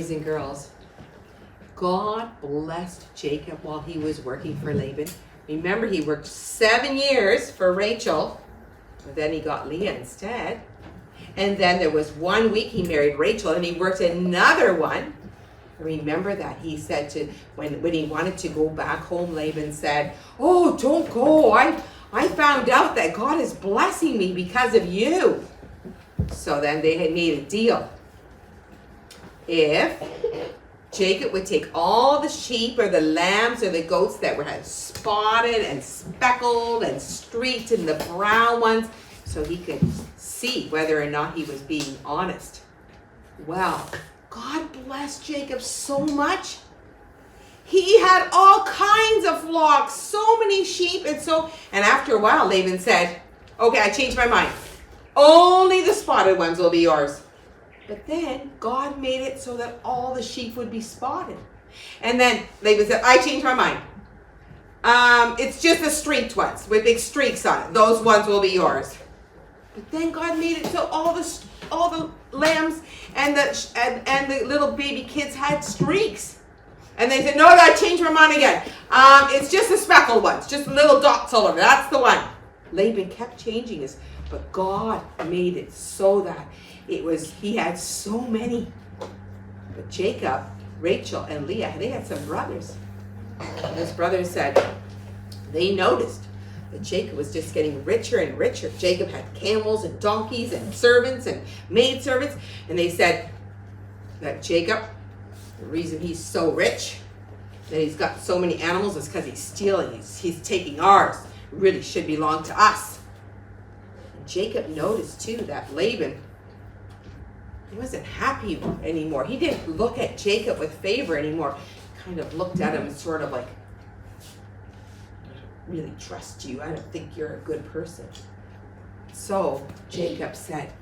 boys and girls, God blessed Jacob while he was working for Laban. Remember, he worked 7 years for Rachel, but then he got Leah instead. And then there was 1 week he married Rachel, and he worked another one. Remember that he said to, when he wanted to go back home, Laban said, "Oh, don't go. I found out that God is blessing me because of you." So then they had made a deal. If Jacob would take all the sheep or the lambs or the goats that were spotted and speckled and streaked and the brown ones, so he could see whether or not he was being honest. Well, God blessed Jacob so much. He had all kinds of flocks, so many sheep, and after a while Laban said, "Okay, I changed my mind. Only the spotted ones will be yours." But then God made it so that all the sheep would be spotted. And then Laban said, "I changed my mind. It's just the streaked ones with big streaks on it. Those ones will be yours." But then God made it so all the lambs and the little baby kids had streaks. And they said, "No, I changed my mind again. It's just the speckled ones, just little dots all over. That's the one." Laban kept changing this, but God made it so that he had so many. But Jacob, Rachel, and Leah, they had some brothers. And his brothers said, they noticed that Jacob was just getting richer and richer. Jacob had camels and donkeys and servants and maidservants. And they said that Jacob, the reason he's so rich, that he's got so many animals, is because he's stealing. He's taking ours. It really should belong to us. And Jacob noticed too that Laban, he wasn't happy anymore. He didn't look at Jacob with favor anymore. He kind of looked at him sort of like, "I don't really trust you. I don't think you're a good person." So Jacob said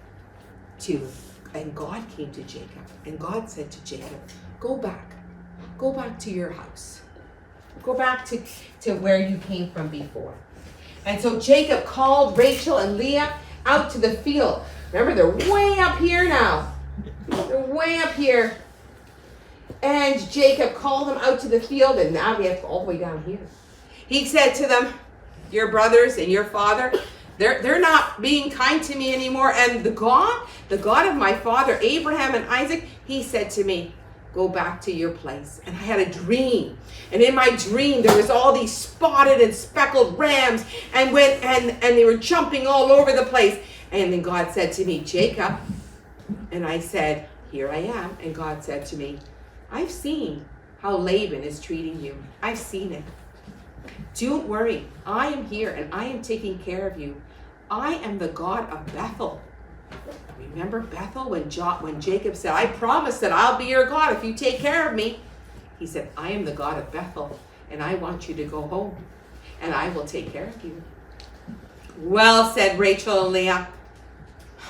and God came to Jacob, and God said to Jacob, Go back to your house. Go back to where you came from before." And so Jacob called Rachel and Leah out to the field. Remember, they're way up here now. They're way up here. And Jacob called them out to the field, and now they have to go all the way down here. He said to them, "Your brothers and your father, they're not being kind to me anymore. And the God of my father Abraham and Isaac, he said to me, 'Go back to your place.' And I had a dream. And in my dream, there was all these spotted and speckled rams, and they were jumping all over the place. And then God said to me, 'Jacob.' And I said, 'Here I am.' And God said to me, 'I've seen how Laban is treating you. I've seen it. Don't worry. I am here, and I am taking care of you. I am the God of Bethel.'" Remember Bethel when Jacob said, "I promise that I'll be your God if you take care of me." He said, "I am the God of Bethel, and I want you to go home, and I will take care of you." "Well," said Rachel and Leah,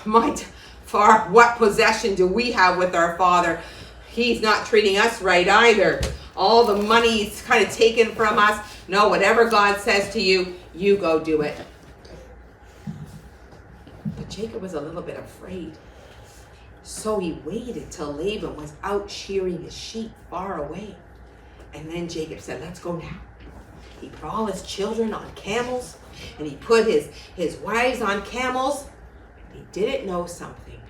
what possession do we have with our father? He's not treating us right either. All the money's kind of taken from us. No, whatever God says to you, you go do it." But Jacob was a little bit afraid. So he waited till Laban was out shearing his sheep far away. And then Jacob said, "Let's go now." He put all his children on camels, and he put his wives on camels. He didn't know something.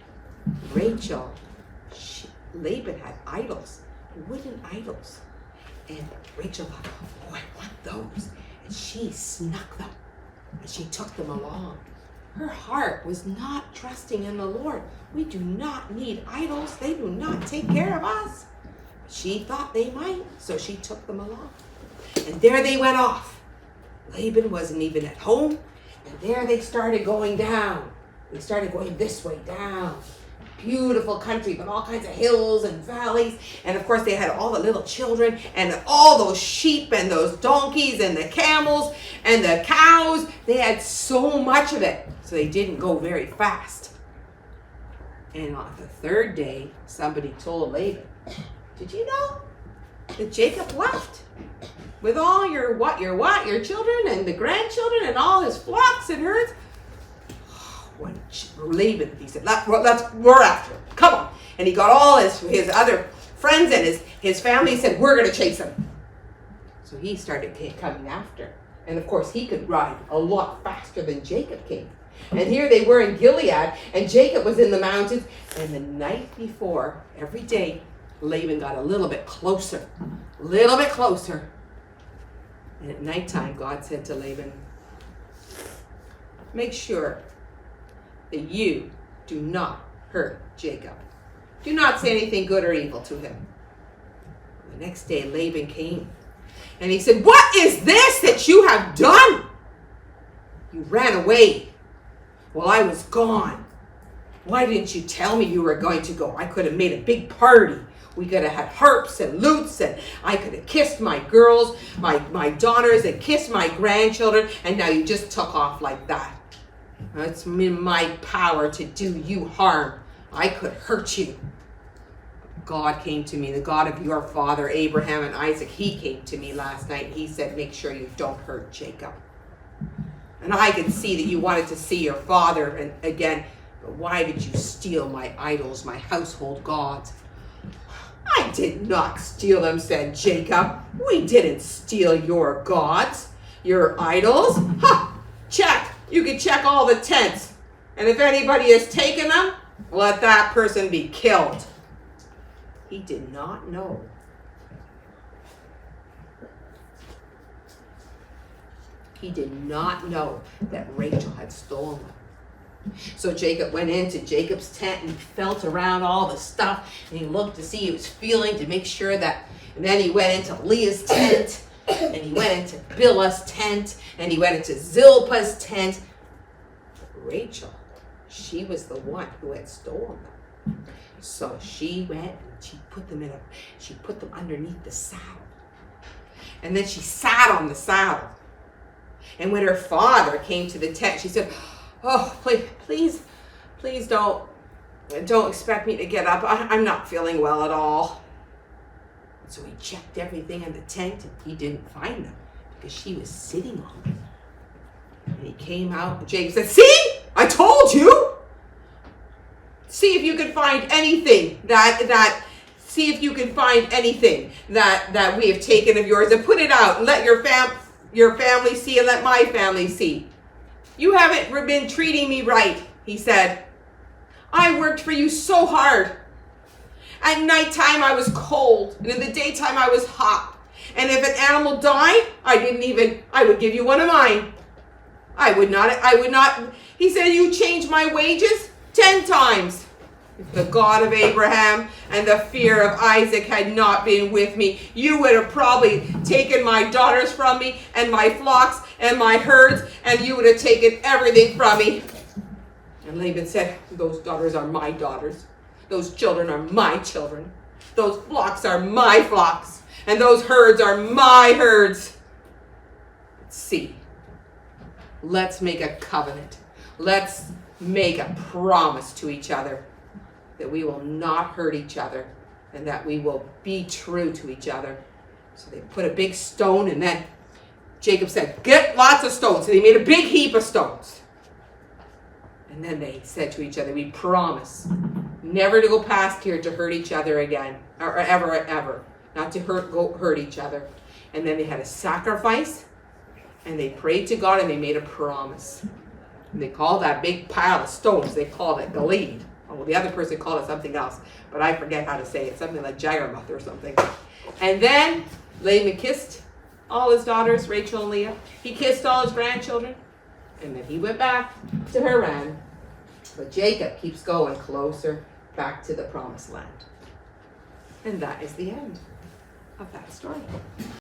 Laban had idols, wooden idols. And Rachel thought, "Oh, I want those." And she snuck them, and she took them along. Her heart was not trusting in the Lord. We do not need idols. They do not take care of us. She thought they might, so she took them along. And there they went off. Laban wasn't even at home. And there they started going down. They started going this way down. Beautiful country, but all kinds of hills and valleys. And of course they had all the little children and all those sheep and those donkeys and the camels and the cows. They had so much of it, so they didn't go very fast. And on the third day, somebody told Laban, "Did you know that Jacob left with all your children and the grandchildren and all his flocks and herds?" When Laban, he said, we're after him. Come on. And he got all his other friends and his family said, we're going to chase him. So he started coming after. And of course, he could ride a lot faster than Jacob came. And here they were in Gilead, and Jacob was in the mountains. And the night before, every day, Laban got a little bit closer. A little bit closer. And at nighttime, God said to Laban, make sure that you do not hurt Jacob. Do not say anything good or evil to him. The next day, Laban came. And he said, what is this that you have done? You ran away while I was gone. Why didn't you tell me you were going to go? I could have made a big party. We could have had harps and lutes, and I could have kissed my girls, my daughters, and kissed my grandchildren, and now you just took off like that. It's in my power to do you harm. I could hurt you. God came to me, the God of your father, Abraham and Isaac. He came to me last night. He said, make sure you don't hurt Jacob. And I can see that you wanted to see your father again. But why did you steal my idols, my household gods? I did not steal them, said Jacob. We didn't steal your gods, your idols. Ha! Check. You can check all the tents. And if anybody has taken them, let that person be killed. He did not know. He did not know that Rachel had stolen them. So Jacob went into Jacob's tent and felt around all the stuff, and he looked to see, he was feeling to make sure that, and then he went into Leah's tent, and he went into Bilhah's tent, and he went into Zilpah's tent. But Rachel, she was the one who had stolen them. So she went and she put them underneath the saddle. And then she sat on the saddle. And when her father came to the tent, she said, oh, please don't expect me to get up. I'm not feeling well at all. And so he checked everything in the tent, and he didn't find them because she was sitting on them. And he came out, and Jacob said, see, I told you. See if you can find anything that we have taken of yours, and put it out and let your family see and let my family see. You haven't been treating me right, he said. I worked for you so hard. At nighttime I was cold, and in the daytime I was hot. And if an animal died, I would give you one of mine. I would not. He said, you changed my wages 10 times. If the God of Abraham and the fear of Isaac had not been with me, you would have probably taken my daughters from me, and my flocks and my herds, and you would have taken everything from me. And Laban said, those daughters are my daughters. Those children are my children. Those flocks are my flocks. And those herds are my herds. See, let's make a covenant. Let's make a promise to each other that we will not hurt each other and that we will be true to each other. So they put a big stone, and then Jacob said, get lots of stones. So they made a big heap of stones. And then they said to each other, we promise never to go past here to hurt each other again, or ever. Not to hurt each other. And then they had a sacrifice, and they prayed to God, and they made a promise. And they called that big pile of stones, they called it Gilead. Oh, the other person called it something else, but I forget how to say it. Something like Jarmuth or something. And then Laban kissed all his daughters, Rachel and Leah. He kissed all his grandchildren. And then he went back to Haran. But Jacob keeps going closer back to the promised land. And that is the end of that story.